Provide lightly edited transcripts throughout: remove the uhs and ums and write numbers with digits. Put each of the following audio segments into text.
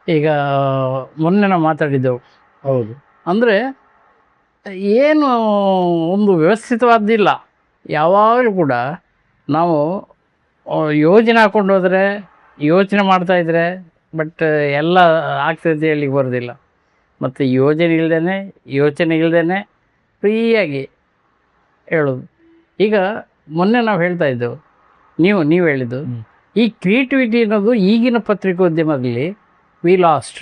ಈಗ ಮೊನ್ನೆ ನಾವು ಮಾತಾಡಿದ್ದೆವು. ಹೌದು. ಅಂದರೆ ಏನು ಒಂದು ವ್ಯವಸ್ಥಿತವಾದ್ದಿಲ್ಲ. ಯಾವಾಗಲೂ ಕೂಡ ನಾವು ಯೋಜನೆ ಹಾಕ್ಕೊಂಡು ಹೋದರೆ, ಯೋಚನೆ ಮಾಡ್ತಾಯಿದ್ರೆ ಬಟ್ ಎಲ್ಲ ಆಗ್ತದೆ ಹೇಳಲಿಕ್ಕೆ ಬರೋದಿಲ್ಲ. ಮತ್ತು ಯೋಚನೆ ಇಲ್ಲದೇ ಫ್ರೀಯಾಗಿ ಹೇಳೋದು. ಈಗ ಮೊನ್ನೆ ನಾವು ಹೇಳ್ತಾ ಇದ್ದೆವು, ನೀವು ಹೇಳಿದ್ದು ಈ ಕ್ರಿಯೇಟಿವಿಟಿ ಅನ್ನೋದು ಈಗಿನ ಪತ್ರಿಕೋದ್ಯಮದಲ್ಲಿ we lost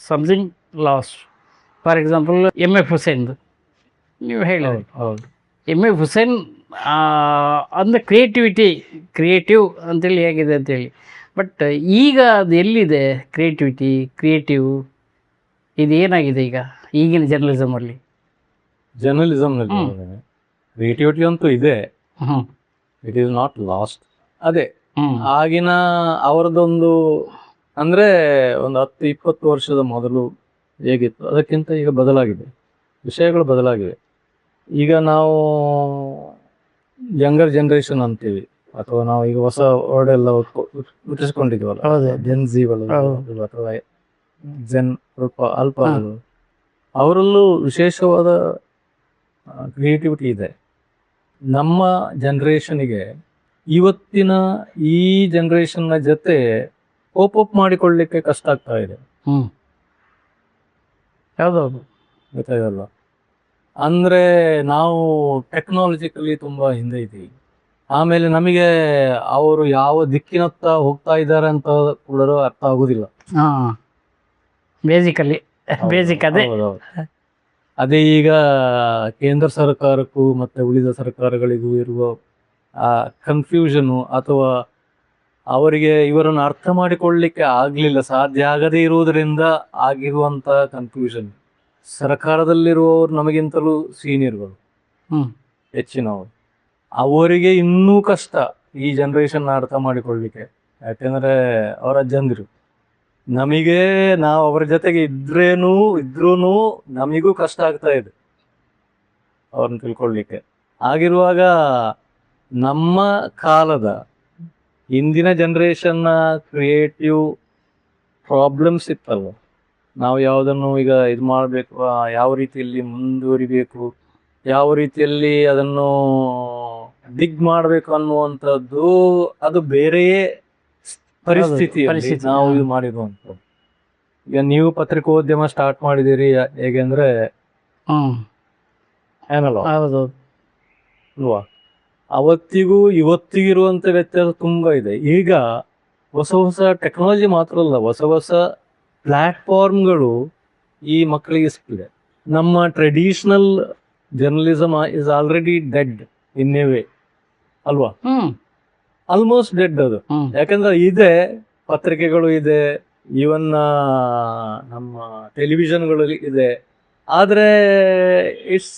something lost. For example F ಹುಸೇನ್ದು ನೀವು ಹೇಳಿದ್ರಿ. ಹೌದು. ಎಫ್ ಹುಸೇನ್ ಅಂದರೆ ಕ್ರಿಯೇಟಿವ್ ಅಂತೇಳಿ ಹೇಗಿದೆ ಅಂತೇಳಿ. ಬಟ್ ಈಗ ಅದು ಎಲ್ಲಿದೆ ಕ್ರಿಯೇಟಿವ್ ಇದೇನಾಗಿದೆ ಈಗ ಈಗಿನ ಜರ್ನಲಿಸಮಲ್ಲಿ? ಜರ್ನಲಿಸಮ್ನಲ್ಲಿ ಕ್ರಿಯೇಟಿವಿಟಿ ಅಂತೂ ಇದೆ, ಇಟ್ ಈಸ್ ನಾಟ್ ಲಾಸ್ಟ್. ಅದೇ ಆಗಿನ ಅವರದೊಂದು ಅಂದರೆ ಒಂದು 10-20 ವರ್ಷದ ಮೊದಲು ಹೇಗಿತ್ತು ಅದಕ್ಕಿಂತ ಈಗ ಬದಲಾಗಿದೆ, ವಿಷಯಗಳು ಬದಲಾಗಿವೆ. ಈಗ ನಾವು ಯಂಗರ್ ಜನ್ರೇಷನ್ ಅಂತೀವಿ, ಅಥವಾ ನಾವು ಈಗ ಹೊಸ ವರ್ಡ್ ಎಲ್ಲ ಹುಟ್ಟಿಸ್ಕೊಂಡಿದ್ದೀವಲ್ಲ, ಜೆನ್ಜಿಗಳು ಅಥವಾ ಅಲ್ಪ ಅವರಲ್ಲೂ ವಿಶೇಷವಾದ ಕ್ರಿಯೇಟಿವಿಟಿ ಇದೆ. ನಮ್ಮ ಜನ್ರೇಷನ್ಗೆ ಇವತ್ತಿನ ಈ ಜನ್ರೇಷನ್ನ ಜೊತೆ ಕೋಪಪ್ ಮಾಡಿಕೊಳ್ಳಿಕ್ಕೆ ಕಷ್ಟ ಆಗ್ತಾ ಇದೆ. ಯಾವುದೌದು ಗೊತ್ತಾಗಲ್ಲ. ಅಂದರೆ ನಾವು ಟೆಕ್ನಾಲಜಿಕಲಿ ತುಂಬ ಹಿಂದೆ ಇದ್ದೀವಿ. ಆಮೇಲೆ ನಮಗೆ ಅವರು ಯಾವ ದಿಕ್ಕಿನತ್ತ ಹೋಗ್ತಾ ಇದ್ದಾರೆ ಅಂತ ಕೂಡ ಅರ್ಥ ಆಗುದಿಲ್ಲ. ಬೇಸಿಕ್ ಅದೇ ಈಗ ಕೇಂದ್ರ ಸರ್ಕಾರಕ್ಕೂ ಮತ್ತೆ ಉಳಿದ ಸರ್ಕಾರಗಳಿಗೂ ಇರುವ ಆ ಕನ್ಫ್ಯೂಷನು, ಅಥವಾ ಅವರಿಗೆ ಇವರನ್ನು ಅರ್ಥ ಮಾಡಿಕೊಳ್ಳಲಿಕ್ಕೆ ಆಗಲಿಲ್ಲ, ಸಾಧ್ಯ ಆಗದೇ ಇರುವುದರಿಂದ ಆಗಿರುವಂಥ ಕನ್ಫ್ಯೂಷನ್. ಸರ್ಕಾರದಲ್ಲಿರುವವರು ನಮಗಿಂತಲೂ ಸೀನಿಯರ್ಗಳು, ಹೆಚ್ಚಿನವರು, ಅವರಿಗೆ ಇನ್ನೂ ಕಷ್ಟ ಈ ಜನ್ರೇಷನ್ ಅರ್ಥ ಮಾಡಿಕೊಳ್ಳಲಿಕ್ಕೆ. ಯಾಕೆಂದರೆ ಅವರ ಅಜ್ಜಂದಿರು, ನಮಗೆ ನಾವು ಅವರ ಜೊತೆಗೆ ಇದ್ರೂ ನಮಗೂ ಕಷ್ಟ ಆಗ್ತಾ ಇದೆ ಅವ್ರನ್ನ ತಿಳ್ಕೊಳ್ಳಿಕ್ಕೆ. ಆಗಿರುವಾಗ ನಮ್ಮ ಕಾಲದ ಇಂದಿನ ಜನ್ರೇಷನ್ನ ಕ್ರಿಯೇಟಿವ್ ಪ್ರಾಬ್ಲಮ್ಸ್ ಇತ್ತಲ್ವ, ನಾವು ಯಾವುದನ್ನು ಈಗ ಇದು ಮಾಡಬೇಕು, ಯಾವ ರೀತಿಯಲ್ಲಿ ಮುಂದುವರಿಬೇಕು, ಯಾವ ರೀತಿಯಲ್ಲಿ ಅದನ್ನು ದಿಗ್ ಮಾಡಬೇಕು ಅನ್ನುವಂಥದ್ದು, ಅದು ಬೇರೆಯೇ ಪರಿಸ್ಥಿತಿಯಲ್ಲಿ ನಾವು ಇದು ಮಾಡಿರುವಂಥದ್ದು. ಈಗ ನೀವು ಪತ್ರಿಕೋದ್ಯಮ ಸ್ಟಾರ್ಟ್ ಮಾಡಿದ್ದೀರಿ, ಹೇಗೆಂದ್ರೆ ಏನಲ್ಲ ಅಲ್ವಾ, ಅವತ್ತಿಗೂ ಇವತ್ತಿಗಿರುವಂಥ ವ್ಯತ್ಯಾಸ ತುಂಬ ಇದೆ. ಈಗ ಹೊಸ ಟೆಕ್ನಾಲಜಿ ಮಾತ್ರ ಅಲ್ಲ, ಹೊಸ ಪ್ಲಾಟ್ಫಾರ್ಮ್ಗಳು ಈ ಮಕ್ಕಳಿಗೆ ಸಿಕ್ಕಿದೆ. ನಮ್ಮ traditional journalism is already dead in a way ಅಲ್ವಾ, ಆಲ್ಮೋಸ್ಟ್ ಡೆಡ್ ಅದು. ಯಾಕಂದ್ರೆ ಇದೆ, ಪತ್ರಿಕೆಗಳು ಇದೆ, ಈವನ್ ನಮ್ಮ ಟೆಲಿವಿಷನ್ಗಳು ಇದೆ, ಆದರೆ ಇಟ್ಸ್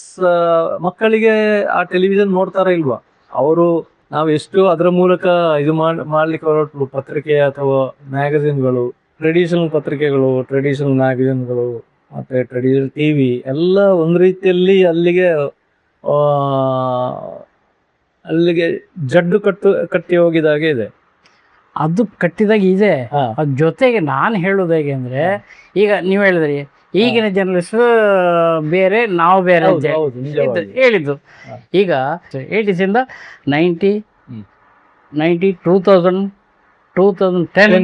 ಮಕ್ಕಳಿಗೆ ಆ ಟೆಲಿವಿಷನ್ ನೋಡ್ತಾರ ಇಲ್ವಾ, ಅವರು ನಾವು ಎಷ್ಟು ಅದರ ಮೂಲಕ ಇದು ಮಾಡ್ಲಿಕ್ಕೆ ಹೊರಟು ಪತ್ರಿಕೆ ಅಥವಾ ಮ್ಯಾಗಝಿನ್ಗಳು, ಟ್ರೆಡಿಷನಲ್ ಪತ್ರಿಕೆಗಳು, ಟ್ರೆಡಿಷನಲ್ ಮ್ಯಾಗಝಿನ್ಗಳು, ಮತ್ತೆ ಟ್ರೆಡಿಷನಲ್ ಟಿವಿ ಎಲ್ಲ ಒಂದು ರೀತಿಯಲ್ಲಿ ಅಲ್ಲಿಗೆ ಜಡ್ಡು ಕಟ್ಟಿ ಹೋಗಿದಾಗೆ ಇದೆ. ಅದು ಕಟ್ಟಿದಾಗ ಇದೆ. ಅದ್ರ ಜೊತೆಗೆ ನಾನು ಹೇಳೋದು ಹೇಗೆ ಅಂದರೆ, ಈಗ ನೀವು ಹೇಳಿದ್ರಿ ಈಗಿನ ಜರ್ನಲಿಸ್ಟ್ ಬೇರೆ, ನಾವು ಬೇರೆ ಅಂತ ಹೇಳಿದ್ದು. ಈಗ 80s 90 2010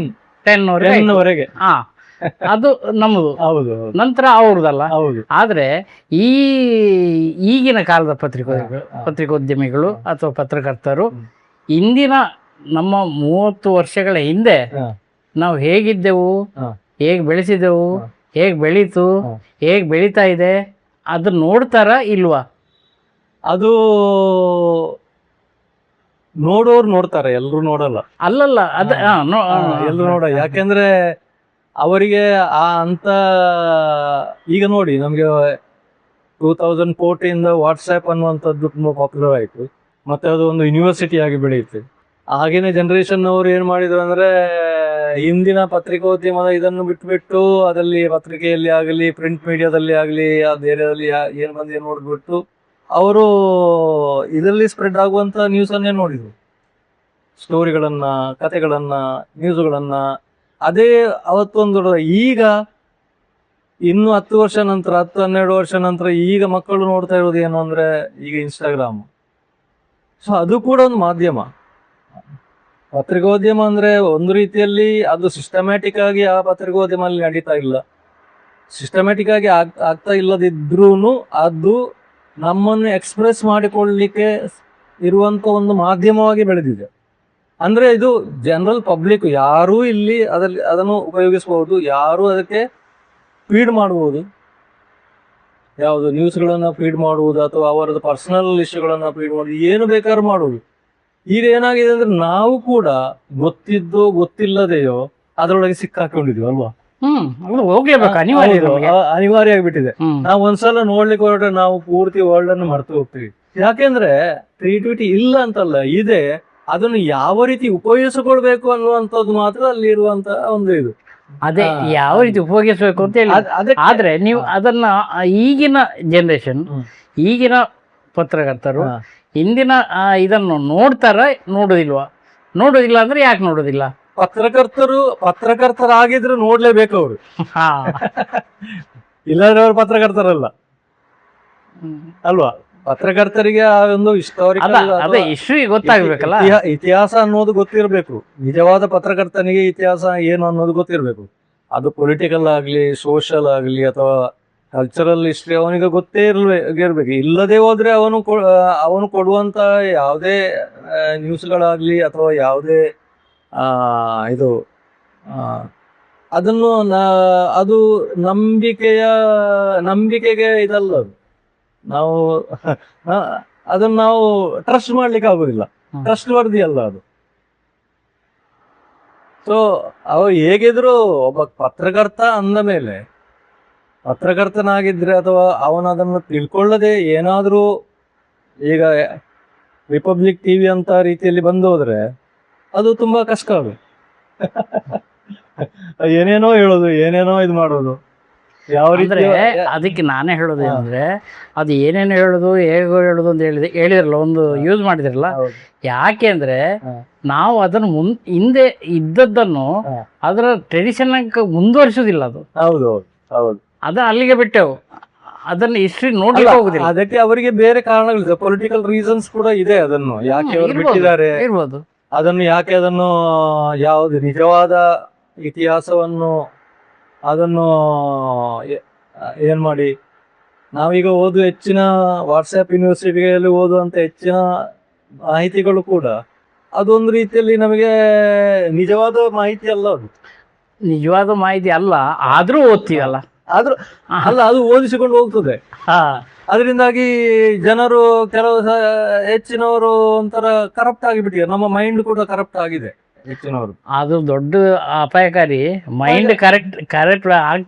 ಅದು ನಮ್ಮದು, ನಂತರ ಅವ್ರದಲ್ಲ. ಆದರೆ ಈಗಿನ ಕಾಲದ ಪತ್ರಿಕೋದ್ಯಮಿಗಳು ಅಥವಾ ಪತ್ರಕರ್ತರು ಇಂದಿನ ನಮ್ಮ 30 ವರ್ಷಗಳ ಹಿಂದೆ ನಾವು ಹೇಗಿದ್ದೆವು, ಹೇಗೆ ಬೆಳೆಸಿದೆವು, ಹೇಗೆ ಬೆಳೀತು, ಹೇಗೆ ಬೆಳೀತಾ ಇದೆ, ಅದನ್ನ ನೋಡ್ತಾರ ಇಲ್ವಾ? ಅದು ನೋಡೋರು ನೋಡ್ತಾರೆ, ಎಲ್ಲರೂ ನೋಡಲ್ಲ. ಅಲ್ಲಲ್ಲ, ಅದ ಎಲ್ಲರೂ ನೋಡ. ಯಾಕೆಂದ್ರೆ ಅವರಿಗೆ ಅಂತ ಈಗ ನೋಡಿ, ನಮಗೆ 2014 ವಾಟ್ಸ್ಆ್ಯಪ್ ಅನ್ನುವಂಥದ್ದು ತುಂಬ ಪಾಪ್ಯುಲರ್ ಆಯಿತು, ಮತ್ತೆ ಅದು ಒಂದು ಯೂನಿವರ್ಸಿಟಿ ಆಗಿ ಬೆಳೆಯುತ್ತೆ. ಆಗಿನ ಜನ್ರೇಷನ್ ಅವರು ಏನು ಮಾಡಿದ್ರು ಅಂದರೆ, ಹಿಂದಿನ ಪತ್ರಿಕೋದ್ಯಮದ ಇದನ್ನು ಬಿಟ್ಟುಬಿಟ್ಟು ಅದರಲ್ಲಿ ಪತ್ರಿಕೆಯಲ್ಲಿ ಆಗಲಿ ಪ್ರಿಂಟ್ ಮೀಡಿಯಾದಲ್ಲಿ ಆಗಲಿ ಬೇರೆಯಲ್ಲಿ ಏನು ಬಂದು ನೋಡಿಬಿಟ್ಟು ಅವರು ಇದರಲ್ಲಿ ಸ್ಪ್ರೆಡ್ ಆಗುವಂಥ ನ್ಯೂಸನ್ನೇ ನೋಡಿದರು, ಸ್ಟೋರಿಗಳನ್ನು, ಕಥೆಗಳನ್ನು, ನ್ಯೂಸ್ಗಳನ್ನು. ಅದೇ ಅವತ್ತೊಂದು ಈಗ ಇನ್ನು 10 ವರ್ಷ ನಂತರ 10-12 ವರ್ಷ ನಂತರ ಈಗ ಮಕ್ಕಳು ನೋಡ್ತಾ ಇರೋದು ಏನು ಅಂದ್ರೆ ಈಗ ಇನ್ಸ್ಟಾಗ್ರಾಮ್. ಸೊ ಅದು ಕೂಡ ಒಂದು ಮಾಧ್ಯಮ. ಪತ್ರಿಕೋದ್ಯಮ ಅಂದ್ರೆ ಒಂದು ರೀತಿಯಲ್ಲಿ ಅದು ಸಿಸ್ಟಮ್ಯಾಟಿಕ್ ಆಗಿ ಆ ಪತ್ರಿಕೋದ್ಯಮ ಅಲ್ಲಿ ನಡೀತಾ ಇಲ್ಲ. ಸಿಸ್ಟಮ್ಯಾಟಿಕ್ ಆಗಿ ಆಗ್ತಾ ಇಲ್ಲದಿದ್ರೂ ಅದು ನಮ್ಮನ್ನು ಎಕ್ಸ್ಪ್ರೆಸ್ ಮಾಡಿಕೊಳ್ಳಲಿಕ್ಕೆ ಇರುವಂತ ಒಂದು ಮಾಧ್ಯಮವಾಗಿ ಬೆಳೆದಿದೆ. ಅಂದ್ರೆ ಇದು ಜನರಲ್ ಪಬ್ಲಿಕ್ ಯಾರೂ ಇಲ್ಲಿ ಅದನ್ನು ಉಪಯೋಗಿಸಬಹುದು, ಯಾರು ಅದಕ್ಕೆ ಫೀಡ್ ಮಾಡಬಹುದು, ಯಾವುದು ನ್ಯೂಸ್ಗಳನ್ನ ಫೀಡ್ ಮಾಡುವುದು ಅಥವಾ ಅವರದ್ದು ಪರ್ಸನಲ್ ಇಶ್ಯೂಗಳನ್ನ ಫೀಡ್ ಮಾಡುವುದು, ಏನು ಬೇಕಾದ್ರೂ ಮಾಡುವುದು. ಈಗ ಏನಾಗಿದೆ ಅಂದ್ರೆ ನಾವು ಕೂಡ ಗೊತ್ತಿದ್ದೋ ಗೊತ್ತಿಲ್ಲದೆಯೋ ಅದರೊಳಗೆ ಸಿಕ್ಕಾಕೊಂಡಿದ್ವಿ ಅಲ್ವಾ. ಅದು ಹೋಗ್ಲೇಬೇಕು, ಅನಿವಾರ್ಯ ಇದೆ ನಮಗೆ. ಅನಿವಾರ್ಯ ಆಗಿಬಿಟ್ಟಿದೆ. ಹ್ಮ್. ನಾವು ಒಂದ್ಸಲ ನೋಡ್ಲಿಕ್ಕೆ ಹೊರಟ್ರೆ ನಾವು ಪೂರ್ತಿ ವರ್ಲ್ಡ್ ಅನ್ನು ಮರ್ತು ಹೋಗ್ತೀವಿ. ಯಾಕೆಂದ್ರೆ ಕ್ರಿಯೇಟಿವಿಟಿ ಇಲ್ಲ ಅಂತಲ್ಲ, ಇದೆ. ಅದನ್ನು ಯಾವ ರೀತಿ ಉಪಯೋಗಿಸಿಕೊಳ್ಬೇಕು ಅನ್ನುವಂಥದ್ದು ಮಾತ್ರ ಅಲ್ಲಿ ಇರುವಂತ ಒಂದು ಇದು. ಅದೇ ಯಾವ ರೀತಿ ಉಪಯೋಗಿಸ್ಬೇಕು ಅಂತ ಹೇಳಿ. ಅದಕ್ಕೆ ಆದ್ರೆ ನೀವು ಅದನ್ನ ಈಗಿನ ಜನರೇಷನ್, ಹ್ಮ್. ಈಗಿನ ಪತ್ರಕರ್ತರು ಹಾ. ಇಂದಿನ ಇದನ್ನು ನೋಡೋದಿಲ್ವಾ? ನೋಡೋದಿಲ್ಲ ಅಂದ್ರೆ ಯಾಕೆ ನೋಡೋದಿಲ್ಲ? ಪತ್ರಕರ್ತರಾಗಿದ್ರು ನೋಡ್ಲೇಬೇಕು ಅವರು. ಹಾ. ಇಲ್ಲಾಂದ್ರೆ ಅವರು ಪತ್ರಕರ್ತರಲ್ಲ ಅಲ್ವಾ. ಪತ್ರಕರ್ತರಿಗೆ ಆ ಒಂದು ಅದೇ ಹಿಸ್ಟ್ರಿ ಗೊತ್ತಾಗ್ಬೇಕಲ್ಲ. ಇತಿಹಾಸ ಅನ್ನೋದು ಗೊತ್ತಿರಬೇಕು. ನಿಜವಾದ ಪತ್ರಕರ್ತನಿಗೆ ಇತಿಹಾಸ ಏನು ಅನ್ನೋದು ಗೊತ್ತಿರಬೇಕು. ಅದು ಪೊಲಿಟಿಕಲ್ ಆಗ್ಲಿ, ಸೋಷಲ್ ಆಗ್ಲಿ ಅಥವಾ ಕಲ್ಚರಲ್ ಹಿಸ್ಟ್ರಿ ಅವನಿಗೆ ಗೊತ್ತೇ ಇರ್ಬೇಕು. ಇಲ್ಲದೆ ಹೋದ್ರೆ ಅವನು ಕೊಡುವಂತ ಯಾವುದೇ ನ್ಯೂಸ್ಗಳಾಗ್ಲಿ ಅಥವಾ ಯಾವುದೇ ಇದು ಅದನ್ನು ಅದು ನಂಬಿಕೆಗೆ ಇದಲ್ಲ. ಅದು ನಾವು ಅದನ್ನು ನಾವು ಟ್ರಸ್ಟ್ ಮಾಡ್ಲಿಕ್ಕೆ ಆಗುದಿಲ್ಲ. ಟ್ರಸ್ಟ್ ವರ್ದಿ ಅಲ್ಲ ಅದು. ಸೊ ಅವ ಹೇಗಿದ್ರು ಒಬ್ಬ ಪತ್ರಕರ್ತ ಅಂದ ಮೇಲೆ, ಪತ್ರಕರ್ತನಾಗಿದ್ರೆ ಅಥವಾ ಅವನದನ್ನು ತಿಳ್ಕೊಳ್ಳದೆ ಏನಾದ್ರೂ ಈಗ ರಿಪಬ್ಲಿಕ್ ಟಿವಿ ಅಂತ ರೀತಿಯಲ್ಲಿ ಬಂದು ಹೋದ್ರೆ ಅದು ತುಂಬಾ ಕಷ್ಟ. ಅದು ಏನೇನೋ ಹೇಳೋದು, ಏನೇನೋ ಇದು ಮಾಡೋದು, ಯಾವ ರೀತಿ. ಅದಕ್ಕೆ ನಾನೇ ಹೇಳೋದು ಅಂದ್ರೆ ಅದು ಏನೇನು ಹೇಳೋದು, ಹೇಗೋ ಹೇಳೋದು ಅಂತ ಹೇಳಿದ್ರಲ್ಲ, ಒಂದು ಯೂಸ್ ಮಾಡಿದ್ರಲ್ಲ. ಯಾಕೆ ಅಂದ್ರೆ ನಾವು ಅದನ್ನು ಹಿಂದೆ ಇದ್ದದ್ದನ್ನು ಅದರ ಟ್ರೆಡಿಷನ್ ಮುಂದುವರಿಸುದಿಲ್ಲ. ಅದು ಹೌದು ಹೌದು, ಅದನ್ನ ಅಲ್ಲಿಗೆ ಬಿಟ್ಟೆವು. ಅದನ್ನ ಹಿಸ್ಟ್ರಿ ನೋಡ್ಲಿಕ್ಕೆ ಹೋಗುದಿಲ್ಲ. ಅದಕ್ಕೆ ಅವರಿಗೆ ಬೇರೆ ಕಾರಣಗಳಿದೆ, ಪೊಲಿಟಿಕಲ್ ರೀಸನ್ಸ್ ಕೂಡ ಇದೆ. ಅದನ್ನು ಯಾಕೆ ಅವರು ಬಿಟ್ಟಿದ್ದಾರೆ ಇರ್ಬೋದು. ಅದನ್ನು ಯಾಕೆ ಅದನ್ನು ಯಾವುದು ನಿಜವಾದ ಇತಿಹಾಸವನ್ನು ಅದನ್ನು ಏನ್ ಮಾಡಿ ನಾವೀಗ ಹೆಚ್ಚಿನ ವಾಟ್ಸ್ಆ್ಯಪ್ ಯೂನಿವರ್ಸಿಟಿಗಳಲ್ಲಿ ಓದುವಂತ ಹೆಚ್ಚಿನ ಮಾಹಿತಿಗಳು ಕೂಡ ಅದೊಂದು ರೀತಿಯಲ್ಲಿ ನಮಗೆ ನಿಜವಾದ ಮಾಹಿತಿ ಅಲ್ಲ. ಅದು ನಿಜವಾದ ಮಾಹಿತಿ ಅಲ್ಲ, ಆದ್ರೂ ಓದ್ತೀವಲ್ಲ. ಆದ್ರೂ ಅಲ್ಲ, ಅದು ಓದಿಸಿಕೊಂಡು ಹೋಗ್ತದೆ. ಅದರಿಂದಾಗಿ ಜನರು ಕೆಲವು ಹೆಚ್ಚಿನವರು ಒಂಥರ ಕರಪ್ಟ್ ಆಗಿಬಿಟ್ಟಿದ್ದಾರೆ. ನಮ್ಮ ಮೈಂಡ್ ಕೂಡ ಕರಪ್ಟ್ ಆಗಿದೆ ಹೆಚ್ಚಿನವರು. ಅದು ದೊಡ್ಡ ಅಪಾಯಕಾರಿ. ಮೈಂಡ್ ಕರೆಕ್ಟ್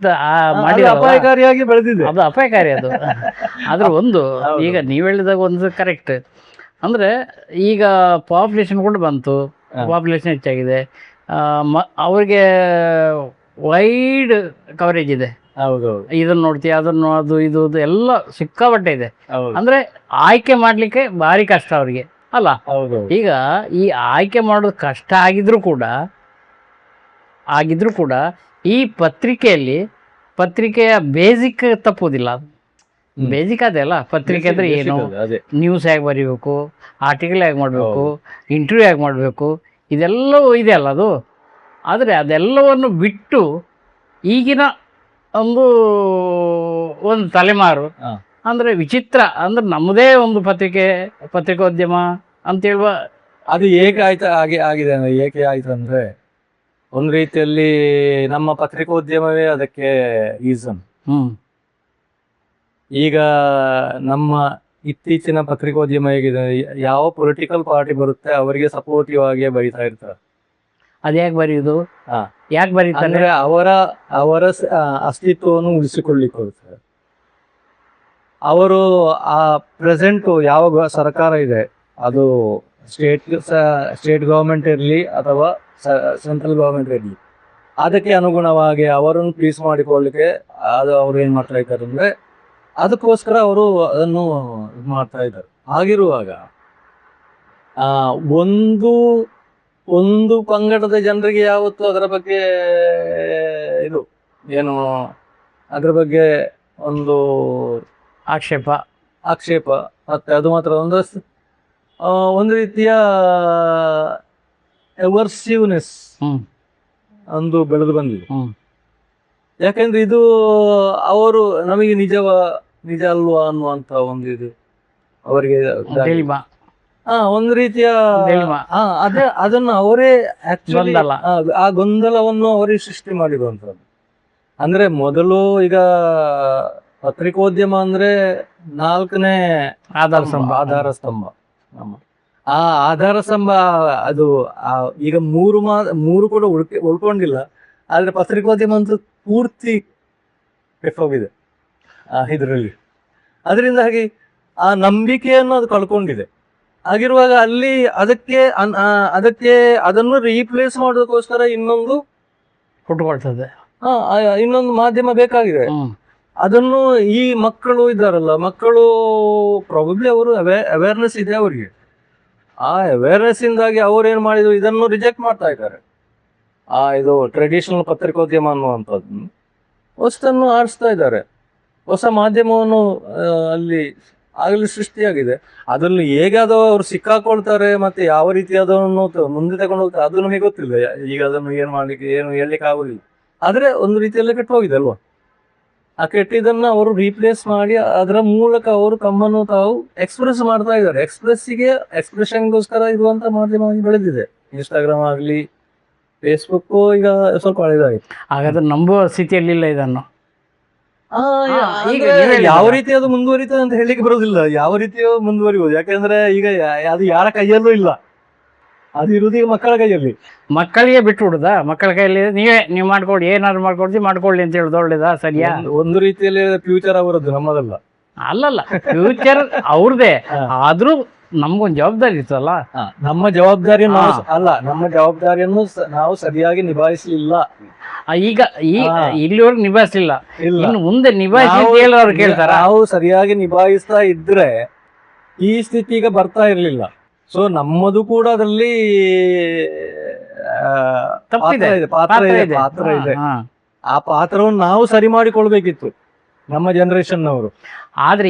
ಅಪಾಯಕಾರಿಯಾಗಿ ಬೆಳೆದಿದೆ. ಅದು ಅಪಾಯಕಾರಿ. ಅದು ಆದ್ರೆ ಒಂದು ಈಗ ನೀವ್ ಹೇಳಿದಾಗ ಒಂದು ಕರೆಕ್ಟ್ ಅಂದ್ರೆ ಈಗ ಪಾಪ್ಯುಲೇಷನ್ ಕೂಡ ಬಂತು, ಪಾಪ್ಯುಲೇಷನ್ ಹೆಚ್ಚಾಗಿದೆ, ಅವ್ರಿಗೆ ವೈಡ್ ಕವರೇಜ್ ಇದೆ. ಹೌದೌದು, ಇದನ್ನ ನೋಡ್ತೀವಿ, ಅದನ್ನು ಅದು ಇದು ಎಲ್ಲ ಸಿಕ್ಕಾಪಟ್ಟೆ ಇದೆ. ಅಂದ್ರೆ ಆಯ್ಕೆ ಮಾಡ್ಲಿಕ್ಕೆ ಭಾರಿ ಕಷ್ಟ ಅವ್ರಿಗೆ ಅಲ್ಲ. ಈಗ ಈ ಆಯ್ಕೆ ಮಾಡೋದು ಕಷ್ಟ ಆಗಿದ್ರು ಕೂಡ ಈ ಪತ್ರಿಕೆಯ ಬೇಸಿಕ್ ತಪ್ಪುದಿಲ್ಲ. ಬೇಸಿಕ್ ಅದೇ ಅಲ್ಲ ಪತ್ರಿಕೆ ಅಂದ್ರೆ ಏನು, ನ್ಯೂಸ್ ಹೇಗೆ ಬರೀಬೇಕು, ಆರ್ಟಿಕಲ್ ಹೇಗೆ ಮಾಡಬೇಕು, ಇಂಟರ್ವ್ಯೂ ಹೇಗೆ ಮಾಡಬೇಕು, ಇದೆಲ್ಲವೂ ಇದೆ ಅಲ್ಲ ಅದು. ಆದರೆ ಅದೆಲ್ಲವನ್ನು ಬಿಟ್ಟು ಈಗಿನ ಒಂದು ತಲೆಮಾರು ಅಂದ್ರೆ ವಿಚಿತ್ರ. ಅಂದ್ರೆ ನಮ್ಮದೇ ಒಂದು ಪತ್ರಿಕೋದ್ಯಮ ಅಂತ ಹೇಳುವ ಅದು ಏಕೆ ಆಗಿದೆ ಅಂದ್ರೆ, ಏಕೆ ಆಯ್ತು ಅಂದ್ರೆ ಒಂದು ರೀತಿಯಲ್ಲಿ ನಮ್ಮ ಪತ್ರಿಕೋದ್ಯಮವೇ ಅದಕ್ಕೆ ರೀಸನ್. ಈಗ ನಮ್ಮ ಇತ್ತೀಚಿನ ಪತ್ರಿಕೋದ್ಯಮ ಹೇಗಿದೆ, ಯಾವ ಪೊಲಿಟಿಕಲ್ ಪಾರ್ಟಿ ಬರುತ್ತೆ ಅವರಿಗೆ ಸಪೋರ್ಟಿವ್ ಆಗಿ ಬರೀತಾ ಇರ್ತಾರೆ. ಅದ್ಯಾಕೆ ಬರೆಯುವುದು, ಯಾಕೆ ಬರೀತಾರೆ ಅಂದ್ರೆ ಅವರ ಅಸ್ತಿತ್ವವನ್ನು ಉಳಿಸಿಕೊಳ್ಳಿಕ್ಕೆ ಹೋಗ್ತಾರೆ. ಅವರು ಆ ಪ್ರೆಸೆಂಟ್ ಯಾವ ಸರ್ಕಾರ ಇದೆ, ಅದು ಸ್ಟೇಟ್ ಗವರ್ಮೆಂಟ್ ಇರಲಿ ಅಥವಾ ಸೆಂಟ್ರಲ್ ಗವರ್ಮೆಂಟ್ ಇರಲಿ, ಅದಕ್ಕೆ ಅನುಗುಣವಾಗಿ ಅವರನ್ನು ಪ್ಲೀಸ್ ಮಾಡಿಕೊಳ್ಳಿಕ್ಕೆ ಅವ್ರು ಏನ್ ಮಾಡ್ತಾ ಇದ್ದಾರೆ ಅಂದ್ರೆ ಅದಕ್ಕೋಸ್ಕರ ಅವರು ಅದನ್ನು ಇದು ಮಾಡ್ತಾ ಇದ್ದಾರೆ. ಹಾಗಿರುವಾಗ ಒಂದು ಒಂದು ಪಂಗಡದ ಜನರಿಗೆ ಯಾವತ್ತು ಅದರ ಬಗ್ಗೆ ಇದು ಏನು ಅದರ ಬಗ್ಗೆ ಒಂದು ಆಕ್ಷೇಪ ಮತ್ತೆ ಅದು ಮಾತ್ರ ಒಂದು ರೀತಿಯ ಎವರ್ಸಿವ್ನೆಸ್ ಒಂದು ಬೆಳೆದು ಬಂದಿದೆ. ಯಾಕಂದ್ರೆ ಇದು ಅವರು ನಮಗೆ ನಿಜ ಅಲ್ವಾ ಅನ್ನುವಂತ ಒಂದು ಇದು ಅವರಿಗೆ ಒಂದು ರೀತಿಯ ಅದೇ ಅದನ್ನು ಅವರೇ ಆಕ್ಚುಲಿ ಆ ಗೊಂದಲವನ್ನು ಅವರೇ ಸೃಷ್ಟಿ ಮಾಡಿರುವಂತದ್ದು. ಅಂದ್ರೆ ಮೊದಲು ಈಗ ಪತ್ರಿಕೋದ್ಯಮ ಅಂದ್ರೆ 4ನೇ ಆಧಾರ ಸ್ತಂಭ. ಆ ಆಧಾರ ಸ್ತಂಭ ಅದು ಈಗ ಮೂರು ಕೂಡ ಉಳ್ಕೊಂಡಿಲ್ಲ. ಆದ್ರೆ ಪತ್ರಿಕೋದ್ಯಮ ಅಂತೂ ಪೂರ್ತಿ ಹೋಗಿದೆ ಇದರಲ್ಲಿ. ಅದರಿಂದ ಹಾಗೆ ಆ ನಂಬಿಕೆಯನ್ನು ಅದು ಕಳ್ಕೊಂಡಿದೆ. ಹಾಗಿರುವಾಗ ಅಲ್ಲಿ ಅದಕ್ಕೆ ಅದನ್ನು ರೀಪ್ಲೇಸ್ ಮಾಡೋದಕ್ಕೋಸ್ಕರ ಇನ್ನೊಂದು ಹುಟ್ಟುಕೊಳ್ತದೆ, ಇನ್ನೊಂದು ಮಾಧ್ಯಮ ಬೇಕಾಗಿದೆ. ಅದನ್ನು ಈ ಮಕ್ಕಳು ಇದ್ದಾರಲ್ಲ, ಮಕ್ಕಳು ಪ್ರಾಬಬ್ಲಿ ಅವರು ಅವೇರ್ನೆಸ್ ಇದೆ ಅವರಿಗೆ. ಆ ಅವೇರ್ನೆಸ್ ಇಂದಾಗಿ ಅವ್ರು ಏನ್ ಮಾಡಿದ್ರು, ಇದನ್ನು ರಿಜೆಕ್ಟ್ ಮಾಡ್ತಾ ಇದ್ದಾರೆ. ಇದು ಟ್ರೆಡಿಷನಲ್ ಪತ್ರಿಕೋದ್ಯಮ ಅನ್ನುವಂಥದ್ದು ಹೊಸದನ್ನು ಆರಿಸ್ತಾ ಇದ್ದಾರೆ. ಹೊಸ ಮಾಧ್ಯಮವನ್ನು ಅಲ್ಲಿ ಆಗಲಿ ಸೃಷ್ಟಿಯಾಗಿದೆ. ಅದರಲ್ಲಿ ಹೇಗಾದೋ ಅವ್ರು ಸಿಕ್ಕಾಕೊಳ್ತಾರೆ ಮತ್ತೆ ಯಾವ ರೀತಿ ಅದನ್ನು ಮುಂದೆ ತಗೊಂಡು ಹೋಗ್ತಾರೆ ಅದು ನಮಗೆ ಗೊತ್ತಿಲ್ಲ. ಈಗ ಅದನ್ನು ಏನ್ ಮಾಡ್ಲಿಕ್ಕೆ ಏನು ಹೇಳಲಿಕ್ಕೆ ಆಗುದಿಲ್ಲ. ಆದ್ರೆ ಒಂದು ರೀತಿಯಲ್ಲಿ ಕೆಟ್ಟು ಹೋಗಿದೆ ಅಲ್ವಾ. ಆ ಕೆಟ್ಟಿದ್ದನ್ನ ಅವರು ರೀಪ್ಲೇಸ್ ಮಾಡಿ ಅದರ ಮೂಲಕ ಅವರು ತಮ್ಮನ್ನು ತಾವು ಎಕ್ಸ್ಪ್ರೆಸ್ ಮಾಡ್ತಾ ಇದ್ದಾರೆ. ಎಕ್ಸ್ಪ್ರೆಷನ್ಗೋಸ್ಕರ ಇರುವಂತ ಮಾಧ್ಯಮವಾಗಿ ಬೆಳೆದಿದೆ. ಇನ್ಸ್ಟಾಗ್ರಾಮ್ ಆಗ್ಲಿ, ಫೇಸ್ಬುಕ್ ಈಗ ಸ್ವಲ್ಪ ಹಳೆದಾಗಿತ್ತು. ಹಾಗಾದ್ರೆ ನಂಬುವ ಸ್ಥಿತಿಯಲ್ಲಿಲ್ಲ ಇದನ್ನು. ಯಾವ ರೀತಿ ಅದು ಮುಂದುವರಿತದೆ ಅಂತ ಹೇಳಿಕ್ಕೆ ಬರೋದಿಲ್ಲ. ಯಾವ ರೀತಿಯೋ ಮುಂದುವರಿಬಹುದು. ಯಾಕಂದ್ರೆ ಈಗ ಅದು ಯಾರ ಕೈಯಲ್ಲೂ ಇಲ್ಲ, ಅದು ಇರುವುದು ಈಗ ಮಕ್ಕಳ ಕೈಯಲ್ಲಿ. ಮಕ್ಕಳಿಗೆ ಬಿಟ್ಟು ಬಿಡುದಾ? ಮಕ್ಕಳ ಕೈಯಲ್ಲಿ ನೀವು ಮಾಡ್ಕೊಡಿ, ಏನಾದ್ರು ಮಾಡ್ಕೊಳ್ಳಿ ಅಂತ ಹೇಳುದು ಒಳ್ಳೇದಾ? ಸರಿಯಾ? ಒಂದು ರೀತಿಯಲ್ಲಿ ಫ್ಯೂಚರ್ ಅವರದ್ದು, ನಮ್ಮದಲ್ಲ. ಅಲ್ಲಲ್ಲ, ಫ್ಯೂಚರ್ ಅವ್ರದೇ. ಆದ್ರೂ ನಮ್ಗೊಂದು ಜವಾಬ್ದಾರಿ ಇರ್ತಲ್ಲ. ನಮ್ಮ ಜವಾಬ್ದಾರಿಯನ್ನು ನಾವು ಸರಿಯಾಗಿ ನಿಭಾಯಿಸಲಿಲ್ಲ. ಈಗ ಇಲ್ಲಿವರೆಗೂ ನಿಭಾಯಿಸಲಿಲ್ಲ, ಇನ್ನು ಮುಂದೆ ನಿಭಾಯಿಸಿ ಅವ್ರು ಕೇಳ್ತಾರ. ನಾವು ಸರಿಯಾಗಿ ನಿಭಾಯಿಸ್ತಾ ಇದ್ರೆ ಈ ಸ್ಥಿತಿ ಈಗ ಬರ್ತಾ ಇರ್ಲಿಲ್ಲ. ಸೊ ನಮ್ಮದು ಕೂಡ ಅದರಲ್ಲಿ ಪಾತ್ರ ಇದೆ. ಆ ಪಾತ್ರವನ್ನು ನಾವು ಸರಿ ಮಾಡಿಕೊಳ್ಬೇಕಿತ್ತು, ನಮ್ಮ ಜನರೇಷನ್ ಅವರು. ಆದ್ರೆ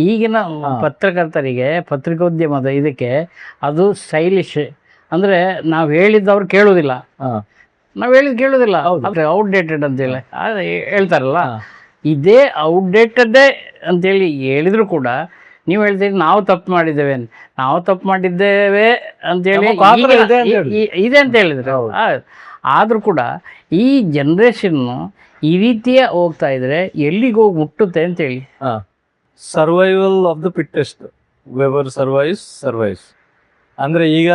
ಈಗಿನ ಪತ್ರಕರ್ತರಿಗೆ, ಪತ್ರಿಕೋದ್ಯಮದ ಇದಕ್ಕೆ ಅದು ಸ್ಟೈಲಿಶ್. ಅಂದ್ರೆ ನಾವ್ ಹೇಳಿದ್ದವ್ರು ಕೇಳುವುದಿಲ್ಲ, ಔಟ್ಡೇಟೆಡ್ ಅಂತೇಳಿ ಹೇಳ್ತಾರಲ್ಲ. ಇದೇ ಔಟ್ಡೇಟೆಡ್ ಅಂತೇಳಿ ಹೇಳಿದ್ರು ಕೂಡ ನೀವು ಹೇಳ್ತೀರಿ ನಾವು ತಪ್ಪು ಮಾಡಿದ್ದೇವೆ ಅಂತೇಳಿ ಇದೆ ಅಂತ ಹೇಳಿದ್ರು. ಆದ್ರೂ ಕೂಡ ಈ ಜನರೇಷನ್ ಈ ರೀತಿಯ ಹೋಗ್ತಾ ಇದ್ರೆ ಎಲ್ಲಿಗೆ ಹೋಗಿ ಮುಟ್ಟುತ್ತೆ ಅಂತೇಳಿ. Survival of the fittest, whoever survives ಅಂದ್ರೆ ಈಗ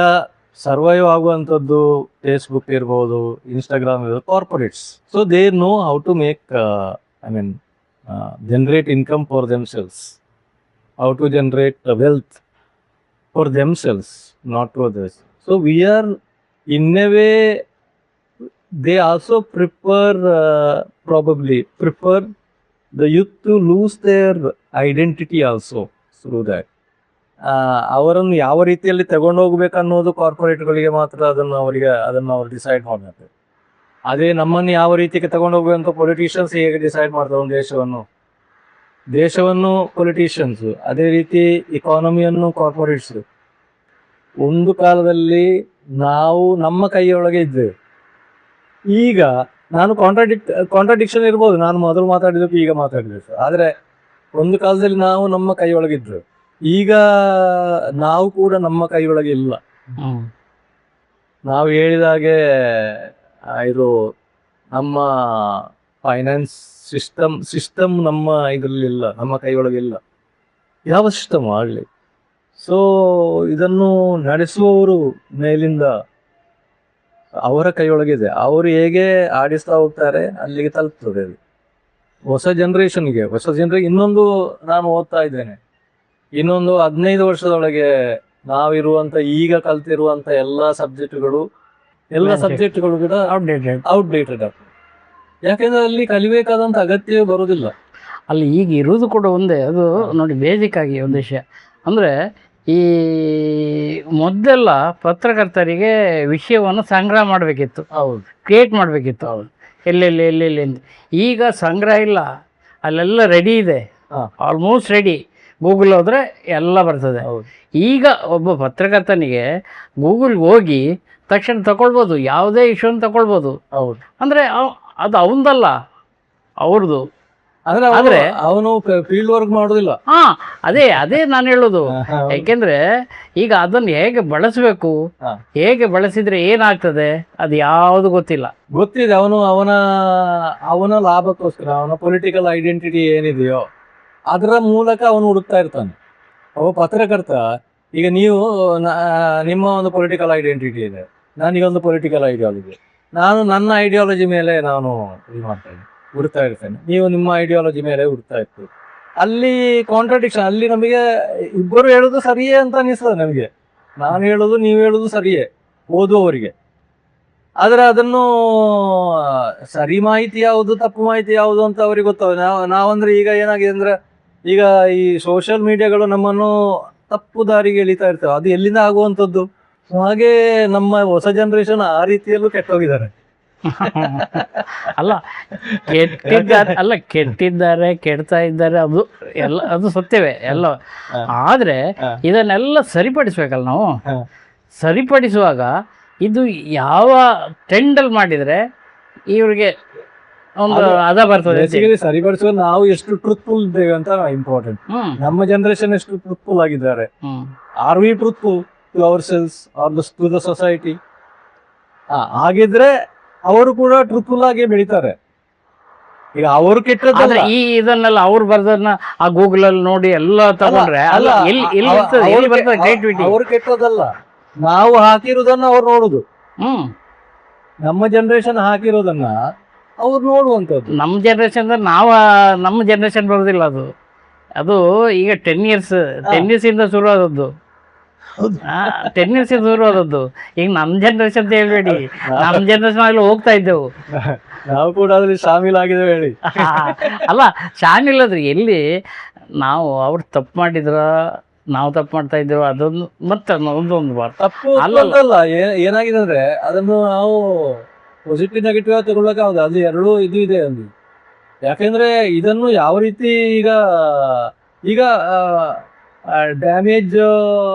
ಸರ್ವೈವ್ ಆಗುವಂಥದ್ದು ಫೇಸ್ಬುಕ್ ಇರ್ಬೋದು, ಇನ್ಸ್ಟಾಗ್ರಾಮ್ ಇರ್ಬೋದು, corporates. So they know how to make generate income for themselves, how to generate wealth for themselves, not for others. So we are in a way, they also probably prefer the youth to lose their identity also through that. ಅವರನ್ನು ಯಾವ ರೀತಿಯಲ್ಲಿ ತಗೊಂಡು ಹೋಗ್ಬೇಕನ್ನೋದು ಕಾರ್ಪೊರೇಟ್ಗಳಿಗೆ ಮಾತ್ರ ಅದನ್ನು ಅವ್ರು decide ಮಾಡ್ತಾರೆ. ಅದೇ ನಮ್ಮನ್ನು ಯಾವ ರೀತಿಗೆ ತಗೊಂಡು ಹೋಗ್ಬೇಕಂತ ಪೊಲಿಟಿಷಿಯನ್ಸ್ ಹೇಗೆ ಡಿಸೈಡ್ ಮಾಡ್ತಾರೆ ಒಂದು ದೇಶವನ್ನು ಪೊಲಿಟಿಷಿಯನ್ಸ್, ಅದೇ ರೀತಿ ಇಕಾನಮಿಯನ್ನು ಕಾರ್ಪೊರೇಟ್ಸ್. ಒಂದು ಕಾಲದಲ್ಲಿ ನಾವು ನಮ್ಮ ಕೈಯೊಳಗೆ ಇದ್ದೇವೆ. ಈಗ ನಾನು ಕಾಂಟ್ರಾಡಿಕ್ಷನ್ ಇರ್ಬೋದು, ನಾನು ಮೊದಲು ಮಾತಾಡಿದಕ್ಕೆ ಈಗ ಮಾತಾಡಿದ್ದು. ಆದ್ರೆ ಒಂದು ಕಾಲದಲ್ಲಿ ನಾವು ನಮ್ಮ ಕೈಯೊಳಗಿದ್ರು, ಈಗ ನಾವು ಕೂಡ ನಮ್ಮ ಕೈಯೊಳಗೆ ಇಲ್ಲ. ನಾವು ಹೇಳಿದಾಗೆ ಇದು ನಮ್ಮ ಫೈನಾನ್ಸ್ ಸಿಸ್ಟಮ್ ನಮ್ಮ ಇದರಲ್ಲಿಲ್ಲ, ನಮ್ಮ ಕೈಯೊಳಗಿಲ್ಲ. ಯಾವ ಸಿಸ್ಟಮ್ ಆಗಲಿ. ಸೊ ಇದನ್ನು ನಡೆಸುವವರು ಮೇಲಿಂದ ಅವರ ಕೈಯೊಳಗಿದೆ. ಅವರು ಹೇಗೆ ಆಡಿಸ್ತಾ ಹೋಗ್ತಾರೆ ಅಲ್ಲಿಗೆ ತಲುಪ್ತದೆ. ಹೊಸ ಜನರೇಷನ್ಗೆ ಇನ್ನೊಂದು ನಾನು ಓದ್ತಾ ಇದ್ದೇನೆ, ಇನ್ನೊಂದು 15 ವರ್ಷದೊಳಗೆ ನಾವಿರುವಂತ ಈಗ ಕಲ್ತಿರುವಂತ ಎಲ್ಲ ಸಬ್ಜೆಕ್ಟ್ಗಳು ಕೂಡ ಔಟ್ಡೇಟೆಡ್ ಆಗ್ತದೆ. ಯಾಕೆಂದ್ರೆ ಅಲ್ಲಿ ಕಲಿಬೇಕಾದಂತ ಅಗತ್ಯವೇ ಬರುವುದಿಲ್ಲ. ಅಲ್ಲಿ ಈಗ ಇರುವುದು ಕೂಡ ಒಂದೇ. ಅದು ನೋಡಿ, ಬೇಸಿಕ್ ಆಗಿ ಒಂದು ವಿಷಯ ಅಂದ್ರೆ ಈ ಮೊದಲೆಲ್ಲ ಪತ್ರಕರ್ತರಿಗೆ ವಿಷಯವನ್ನು ಸಂಗ್ರಹ ಮಾಡಬೇಕಿತ್ತು, ಹೌದು, ಕ್ರಿಯೇಟ್ ಮಾಡಬೇಕಿತ್ತು, ಹೌದು, ಎಲ್ಲೆಲ್ಲಿ ಅಂತ. ಈಗ ಸಂಗ್ರಹ ಇಲ್ಲ, ಅಲ್ಲೆಲ್ಲ ರೆಡಿ ಇದೆ, ಆಲ್ಮೋಸ್ಟ್ ರೆಡಿ. ಗೂಗಲ್ ಹೋದರೆ ಎಲ್ಲ ಬರ್ತದೆ. ಈಗ ಒಬ್ಬ ಪತ್ರಕರ್ತನಿಗೆ ಗೂಗಲ್ಗೆ ಹೋಗಿ ತಕ್ಷಣ ತಗೊಳ್ಬೋದು, ಯಾವುದೇ ಇಶ್ಯೂನ ತಗೊಳ್ಬೋದು. ಹೌದು, ಅಂದರೆ ಅದು ಅವನದಲ್ಲ, ಅವ್ರದ್ದು. ಆದರೆ ಅವನು ಫೀಲ್ಡ್ ವರ್ಕ್ ಮಾಡೋದಿಲ್ಲ. ಹಾಂ, ಅದೇ ನಾನು ಹೇಳೋದು. ಯಾಕೆಂದರೆ ಈಗ ಅದನ್ನು ಹೇಗೆ ಬಳಸಬೇಕು, ಹೇಗೆ ಬಳಸಿದರೆ ಏನಾಗ್ತದೆ, ಅದು ಯಾವುದು ಗೊತ್ತಿಲ್ಲ. ಗೊತ್ತಿದೆ, ಅವನ ಲಾಭಕ್ಕೋಸ್ಕರ ಅವನ ಪೊಲಿಟಿಕಲ್ ಐಡೆಂಟಿಟಿ ಏನಿದೆಯೋ ಅದರ ಮೂಲಕ ಅವನು ಹುಡುಕ್ತಾ ಇರ್ತಾನೆ. ಅವ ಪತ್ರಕರ್ತ, ಈಗ ನೀವು ನಿಮ್ಮ ಒಂದು ಪೊಲಿಟಿಕಲ್ ಐಡೆಂಟಿಟಿ ಇದೆ, ನನಗೊಂದು ಪೊಲಿಟಿಕಲ್ ಐಡಿಯಾಲಜಿ, ನಾನು ನನ್ನ ಐಡಿಯಾಲಜಿ ಮೇಲೆ ನಾನು ಇದು ಮಾಡ್ತೇನೆ, ಹುಡುಕ್ತಾ ಇರ್ತೇನೆ, ನೀವು ನಿಮ್ಮ ಐಡಿಯಾಲಜಿ ಮೇಲೆ ಹುಡುಕ್ತಾ ಇರ್ತೀವಿ. ಅಲ್ಲಿ ಕಾಂಟ್ರಡಿಕ್ಷನ್, ಅಲ್ಲಿ ನಮಗೆ ಇಬ್ಬರು ಹೇಳೋದು ಸರಿಯೇ ಅಂತ ಅನಿಸ್ತದೆ ನಮಗೆ. ನಾನು ಹೇಳೋದು ನೀವು ಹೇಳೋದು ಸರಿಯೇ ಓದುವವರಿಗೆ, ಆದರೆ ಅದನ್ನು ಸರಿ ಮಾಹಿತಿ ಯಾವುದು ತಪ್ಪು ಮಾಹಿತಿ ಯಾವುದು ಅಂತ ಅವ್ರಿಗೆ ಗೊತ್ತಾಗ ನಾವಂದ್ರೆ ಈಗ ಏನಾಗಿದೆ ಅಂದ್ರೆ, ಈಗ ಈ ಸೋಷಿಯಲ್ ಮೀಡಿಯಾಗಳು ನಮ್ಮನ್ನು ತಪ್ಪು ದಾರಿಗೆ ಎಳಿತಾ ಇರ್ತೇವೆ. ಅದು ಎಲ್ಲಿಂದ ಆಗುವಂಥದ್ದು? ಹಾಗೆ ನಮ್ಮ ಹೊಸ ಜನರೇಷನ್ ಆ ರೀತಿಯಲ್ಲೂ ಕೆಟ್ಟೋಗಿದ್ದಾರೆ. ಅಲ್ಲ ಕೆಟ್ಟಿದ್ದಾರೆ, ಕೆಡ್ತಾ ಇದ್ದಾರೆ, ಅದು ಸತ್ಯವೇ ಎಲ್ಲ. ಆದರೆ ಇದನ್ನೆಲ್ಲ ಸರಿಪಡಿಸ್ಬೇಕಲ್ಲ ನಾವು. ಸರಿಪಡಿಸುವಾಗ ಇದು ಯಾವ ಟ್ರೆಂಡಲ್ಲಿ ಮಾಡಿದರೆ ಇವ್ರಿಗೆ ಒಂದು ಅದ ಬರ್ತದೆ. ಸರಿಪಡಿಸುವ ನಾವು ಎಷ್ಟು ಟ್ರೂತ್ಫುಲ್ ಇದ್ದೇವೆ ಅಂತ ಇಂಪಾರ್ಟೆಂಟ್. ನಮ್ಮ ಜನರೇಷನ್ ಎಷ್ಟು ಟ್ರೂತ್ಫುಲ್ ಆಗಿದ್ದಾರೆ. Are we truthful to ourselves or to the society? ಹಾಗಿದ್ರೆ ಅವರು ಕೂಡ ಟ್ರೂತ್ಫುಲ್ ಆಗಿ ಬೆಳಿತಾರೆ. ಈಗ ಅವರು ಕೆಟ್ಟದ್ದಲ್ಲ, ಇದನ್ನೆಲ್ಲ ಅವ್ರು ಬರ್ದನ್ನ ಆ ಗೂಗಲ್ ಅಲ್ಲಿ ನೋಡಿ ಎಲ್ಲ ತಗೊಂಡ್ರೆ ಅವರು ಕೆಟ್ಟದಲ್ಲ, ನಾವು ಹಾಕಿರುವುದನ್ನ ಅವ್ರು ನೋಡುದು. ನಮ್ಮ ಜನರೇಷನ್ ಹಾಕಿರೋದನ್ನ ಅವ್ರು ನೋಡುವಂಥದ್ದು. ನಮ್ಮ ಜನರೇಷನ್ ನಮ್ಮ ಜನರೇಷನ್ ಬರೋದಿಲ್ಲ ಅದು ಈಗ 10 years ಇಂದ ಶುರು ಆದದ್ದು. 10 years ಶುರು ಆದದ್ದು. ಈಗ ನಮ್ಮ ಜನರೇಷನ್ ಅಂತ ಹೇಳ್ಬೇಡಿ, ನಮ್ಮ ಜನರೇಷನ್ ಅಲ್ಲಿ ಹೋಗ್ತಾ ಇದ್ದೆವು, ನಾವು ಕೂಡ ಅದ್ರಲ್ಲಿ ಶಾಮೀಲಾಗಿದ್ದೇವೆ ಹೇಳಿ. ಅಲ್ಲ, ಶಾಮೀಲಾದ್ರೆ ಎಲ್ಲಿ ನಾವು ಅವ್ರು ತಪ್ಪು ಮಾಡಿದ್ರ, ನಾವು ತಪ್ಪು ಮಾಡ್ತಾ ಇದ್ದೇವೆ, ಅದೊಂದು ಮತ್ತೆ ಒಂದೊಂದು ತಪ್ಪು ಅಲ್ಲ. ಏನಾಗಿದೆ ಅಂದ್ರೆ ಅದನ್ನು ನಾವು ಪಾಸಿಟಿವ್ ನೆಗೆಟಿವ್ ಆಗಿ ತಗೊಳ್ಳಕ್ಕೆ ಹೌದು, ಅದು ಎರಡೂ ಇದು ಇದೆ ಅಲ್ಲಿ. ಯಾಕೆಂದ್ರೆ ಇದನ್ನು ಯಾವ ರೀತಿ ಈಗ ಡ್ಯಾಮೇಜ್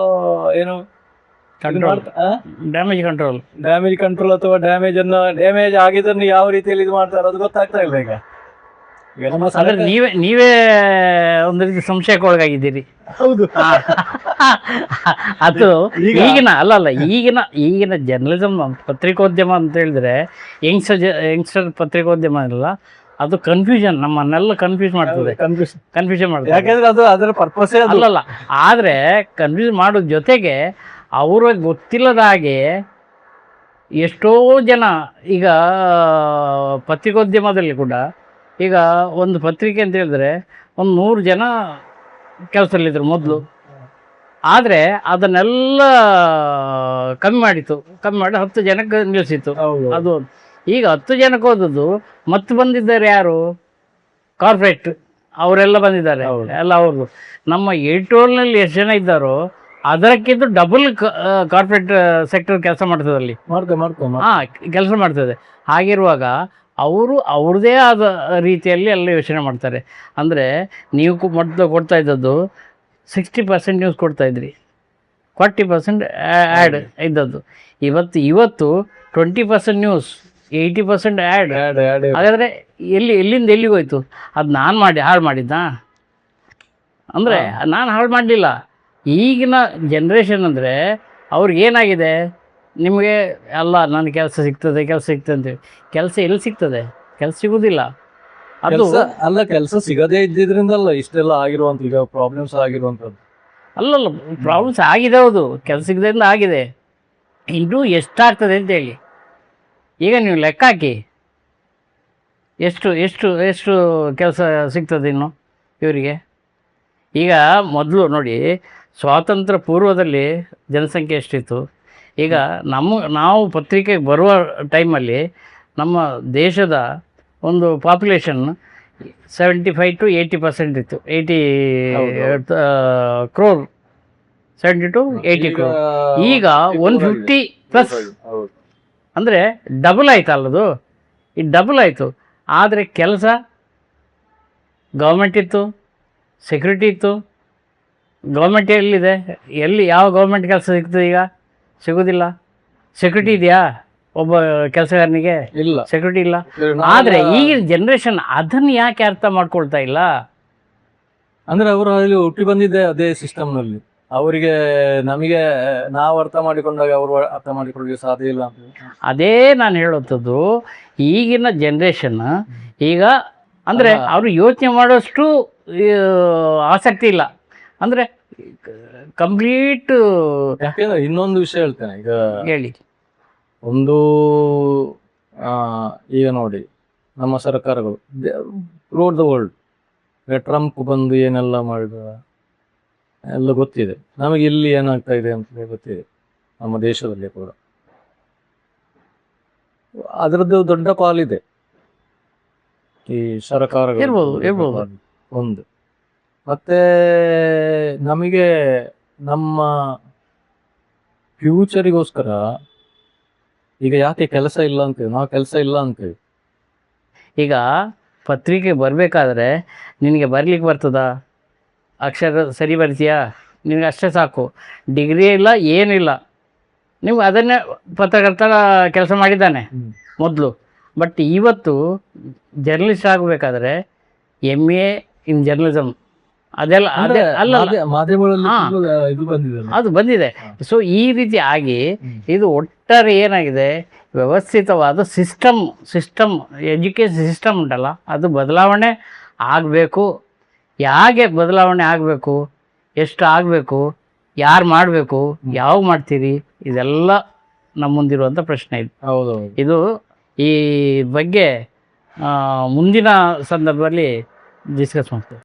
ಏನು ಡ್ಯಾಮೇಜ್ ಕಂಟ್ರೋಲ್ ಅಥವಾ ಡ್ಯಾಮೇಜ್ ಆಗಿದ್ದನ್ನು ಯಾವ ರೀತಿಯಲ್ಲಿ ಇದು ಮಾಡ್ತಾರೆ ಅದು ಗೊತ್ತಾಗ್ತಾ ಇಲ್ಲ. ಈಗ ನೀವೇ ಒಂದು ರೀತಿ ಸಂಶಯಕ್ಕೆ ಒಳಗಾಗಿದ್ದೀರಿ. ಹೌದು, ಅದು ಈಗಿನ ಜರ್ನಲಿಸಮ್ ಪತ್ರಿಕೋದ್ಯಮ ಅಂತ ಹೇಳಿದ್ರೆ ಯಂಗ್ಸ್ಟರ್ ಪತ್ರಿಕೋದ್ಯಮ ಅಲ್ಲ, ಅದು ಕನ್ಫ್ಯೂಷನ್, ನಮ್ಮನ್ನೆಲ್ಲ ಕನ್ಫ್ಯೂಸ್ ಮಾಡ್ತದೆ. ಕನ್ಫ್ಯೂಷನ್ ಮಾಡ್ತದೆ, ಯಾಕೆಂದ್ರೆ ಅದು ಅದರ ಪರ್ಪಸೇ ಅಲ್ಲಲ್ಲ. ಆದರೆ ಕನ್ಫ್ಯೂಸ್ ಮಾಡೋದ್ರ ಜೊತೆಗೆ ಅವ್ರಿಗೆ ಗೊತ್ತಿಲ್ಲದ ಹಾಗೆ ಎಷ್ಟೋ ಜನ ಈಗ ಪತ್ರಿಕೋದ್ಯಮದಲ್ಲಿ ಕೂಡ, ಈಗ ಒಂದು ಪತ್ರಿಕೆ ಅಂತ ಹೇಳಿದ್ರೆ ಒಂದು 100 ಜನ ಕೆಲಸದಲ್ಲಿದ್ದರು ಮೊದಲು. ಆದರೆ ಅದನ್ನೆಲ್ಲ ಕಮ್ಮಿ ಮಾಡಿ 10 ಜನಕ್ಕೆ ನಿಲ್ಲಿಸಿತ್ತು. ಅದು ಈಗ 10 ಜನಕ್ಕೆ ಹೋದದ್ದು. ಮತ್ತೆ ಬಂದಿದ್ದಾರೆ ಯಾರು? ಕಾರ್ಪೊರೇಟ್ ಅವರೆಲ್ಲ ಬಂದಿದ್ದಾರೆ, ಎಲ್ಲ ಅವ್ರದ್ದು. ನಮ್ಮ ಏಟೋಲ್ನಲ್ಲಿ ಎಷ್ಟು ಜನ ಇದ್ದಾರೋ ಅದಕ್ಕಿಂತ ಡಬಲ್ ಕಾರ್ಪೊರೇಟ್ ಸೆಕ್ಟರ್ ಕೆಲಸ ಮಾಡ್ತದೆ ಅಲ್ಲಿ, ಕೆಲಸ ಮಾಡ್ತದೆ. ಹಾಗಿರುವಾಗ ಅವರು ಅವ್ರದ್ದೇ ಆದ ರೀತಿಯಲ್ಲಿ ಎಲ್ಲ ಯೋಚನೆ ಮಾಡ್ತಾರೆ. ಅಂದರೆ ನೀವು ಮೊದಲು ಕೊಡ್ತಾ ಇದ್ದದ್ದು 60% ನ್ಯೂಸ್ ಕೊಡ್ತಾಯಿದ್ರಿ, 40% ಆ್ಯಡ್ ಇದ್ದದ್ದು. ಇವತ್ತು 20% ನ್ಯೂಸ್, 80% ಆ್ಯಡ್. ಹಾಗಾದರೆ ಎಲ್ಲಿಂದ ಎಲ್ಲಿಗೆ ಹೋಯ್ತು? ಅದು ನಾನು ಹಾಳು ಮಾಡಿದ್ದ ಅಂದರೆ ನಾನು ಹಾಳು ಮಾಡಲಿಲ್ಲ. ಈಗಿನ ಜನ್ರೇಷನ್ ಅಂದರೆ ಅವ್ರಿಗೇನಾಗಿದೆ, ನಿಮಗೆ ಎಲ್ಲ ನನ್ನ ಕೆಲಸ ಸಿಗ್ತದೆ ಅಂತೇಳಿ. ಕೆಲಸ ಎಲ್ಲಿ ಸಿಗ್ತದೆ? ಕೆಲಸ ಸಿಗುವುದಿಲ್ಲ. ಅದು ಅಲ್ಲ, ಕೆಲಸ ಸಿಗದೇ ಇದ್ದಿದ್ರಿಂದಲ್ಲ ಇಷ್ಟೆಲ್ಲ ಆಗಿರುವಂಥ ಈಗ ಪ್ರಾಬ್ಲಮ್ಸ್ ಆಗಿರುವಂಥದ್ದು. ಅಲ್ಲಲ್ಲ, ಪ್ರಾಬ್ಲಮ್ಸ್ ಆಗಿದೆ, ಹೌದು, ಕೆಲಸ ಸಿಗದಿಂದ ಆಗಿದೆ. ಇನ್ನೂ ಎಷ್ಟಾಗ್ತದೆ ಅಂತೇಳಿ ಈಗ ನೀವು ಲೆಕ್ಕ ಹಾಕಿ, ಎಷ್ಟು ಕೆಲಸ ಸಿಗ್ತದೆ ಇನ್ನು ಇವರಿಗೆ. ಈಗ ಮೊದಲು ನೋಡಿ, ಸ್ವಾತಂತ್ರ್ಯ ಪೂರ್ವದಲ್ಲಿ ಜನಸಂಖ್ಯೆ ಎಷ್ಟಿತ್ತು. ಈಗ ನಾವು ಪತ್ರಿಕೆಗೆ ಬರುವ ಟೈಮಲ್ಲಿ ನಮ್ಮ ದೇಶದ ಒಂದು ಪಾಪ್ಯುಲೇಷನ್ 75 to 80% ಇತ್ತು. 80 crore 70 to 80 crore. ಈಗ 150 ಪ್ಲಸ್ ಹೌದು. ಅಂದರೆ ಡಬಲ್ ಆಯ್ತಲ್ಲದು, ಇದು ಡಬಲ್ ಆಯಿತು. ಆದರೆ ಕೆಲಸ ಗೌರ್ಮೆಂಟ್ ಇತ್ತು, ಸೆಕ್ಯೂರಿಟಿ ಇತ್ತು. ಗೌರ್ಮೆಂಟ್ ಎಲ್ಲಿದೆ? ಯಾವ ಗೌರ್ಮೆಂಟ್ ಕೆಲಸ ಸಿಗ್ತದೆ ಈಗ? ಸಿಗೋದಿಲ್ಲ. ಸೆಕ್ಯೂರಿಟಿ ಇದೆಯಾ ಒಬ್ಬ ಕೆಲಸಗಾರನಿಗೆ? ಇಲ್ಲ, ಸೆಕ್ಯೂರಿಟಿ ಇಲ್ಲ. ಆದರೆ ಈಗಿನ ಜನ್ರೇಷನ್ ಅದನ್ನು ಯಾಕೆ ಅರ್ಥ ಮಾಡ್ಕೊಳ್ತಾ ಇಲ್ಲ? ಅಂದ್ರೆ ಅವರು ಅಲ್ಲಿ ಹುಟ್ಟಿ ಬಂದಿದ್ದೆ ಅದೇ ಸಿಸ್ಟಮ್ನಲ್ಲಿ. ಅವರಿಗೆ ನಮಗೆ ನಾವು ಅರ್ಥ ಮಾಡಿಕೊಂಡಾಗ ಅವರು ಅರ್ಥ ಮಾಡಿಕೊಳ್ಳಿಕ್ಕೆ ಸಾಧ್ಯ ಇಲ್ಲ ಅಂತ. ಅದೇ ನಾನು ಹೇಳುತ್ತದ್ದು, ಈಗಿನ ಜನ್ರೇಷನ್ ಈಗ ಅಂದರೆ ಅವರು ಯೋಚನೆ ಮಾಡೋಷ್ಟು ಆಸಕ್ತಿ ಇಲ್ಲ. ಅಂದರೆ ಕಂಪ್ಲೀಟ್. ಯಾಕೆಂದ್ರೆ ಇನ್ನೊಂದು ವಿಷಯ ಹೇಳ್ತೇನೆ. ಈಗ ಹೇಳಿ. ಒಂದು ಈಗ ನೋಡಿ, ನಮ್ಮ ಸರ್ಕಾರಗಳು ಥ್ರೂಔಟ್ ದ ವರ್ಲ್ಡ್, ಟ್ರಂಪ್ ಬಂದು ಏನೆಲ್ಲ ಮಾಡಿದ ಎಲ್ಲ ಗೊತ್ತಿದೆ ನಮಗೆ. ಇಲ್ಲಿ ಏನಾಗ್ತಾ ಇದೆ ಅಂತ ಗೊತ್ತಿದೆ, ನಮ್ಮ ದೇಶದಲ್ಲಿ ಕೂಡ ಅದರದ್ದು ದೊಡ್ಡ ಪಾಲಿದೆ ಈ ಸರ್ಕಾರಗಳು. ಇರ್ಬೋದು. ಒಂದು ಮತ್ತೆ ನಮಗೆ ನಮ್ಮ ಫ್ಯೂಚರಿಗೋಸ್ಕರ ಈಗ ಯಾಕೆ ಕೆಲಸ ಇಲ್ಲ ಅಂತೇವೆ, ನಾವು ಕೆಲಸ ಇಲ್ಲ ಅಂತೇವೆ. ಈಗ ಪತ್ರಿಕೆ ಬರಬೇಕಾದ್ರೆ ನಿನಗೆ ಬರಲಿಕ್ಕೆ ಬರ್ತದಾ? ಅಕ್ಷರ ಸರಿ ಬರ್ತೀಯಾ? ನಿನಗೆ ಅಷ್ಟೇ ಸಾಕು. ಡಿಗ್ರಿ ಇಲ್ಲ, ಏನಿಲ್ಲ. ನೀವು ಅದನ್ನೇ ಪತ್ರಕರ್ತರ ಕೆಲಸ ಮಾಡಿದ್ದಾನೆ ಮೊದಲು. ಬಟ್ ಇವತ್ತು ಜರ್ನಲಿಸ್ಟ್ ಆಗಬೇಕಾದ್ರೆ MA ಇನ್ ಜರ್ನಲಿಸಮ್ ಅದೆಲ್ಲ ಅಲ್ಲ, ಮಾಧ್ಯಮಗಳಲ್ಲಿ ಇದು ಬಂದಿದೆ, ಅದು ಬಂದಿದೆ. ಸೊ ಈ ರೀತಿ ಆಗಿ ಇದು ಒಟ್ಟಾರೆ ಏನಾಗಿದೆ, ವ್ಯವಸ್ಥಿತವಾದ ಸಿಸ್ಟಮ್ ಎಜುಕೇಷನ್ ಸಿಸ್ಟಮ್ ಉಂಟಲ್ಲ, ಅದು ಬದಲಾವಣೆ ಆಗಬೇಕು. ಹೇಗೆ ಬದಲಾವಣೆ ಆಗಬೇಕು, ಎಷ್ಟು ಆಗಬೇಕು, ಯಾರು ಮಾಡಬೇಕು, ಯಾವ ಮಾಡ್ತೀರಿ, ಇದೆಲ್ಲ ನಮ್ಮ ಮುಂದಿರುವಂಥ ಪ್ರಶ್ನೆ ಇದು. ಹೌದೌದು. ಇದು ಈ ಬಗ್ಗೆ ಮುಂದಿನ ಸಂದರ್ಭದಲ್ಲಿ ಡಿಸ್ಕಸ್ ಮಾಡ್ತೇವೆ.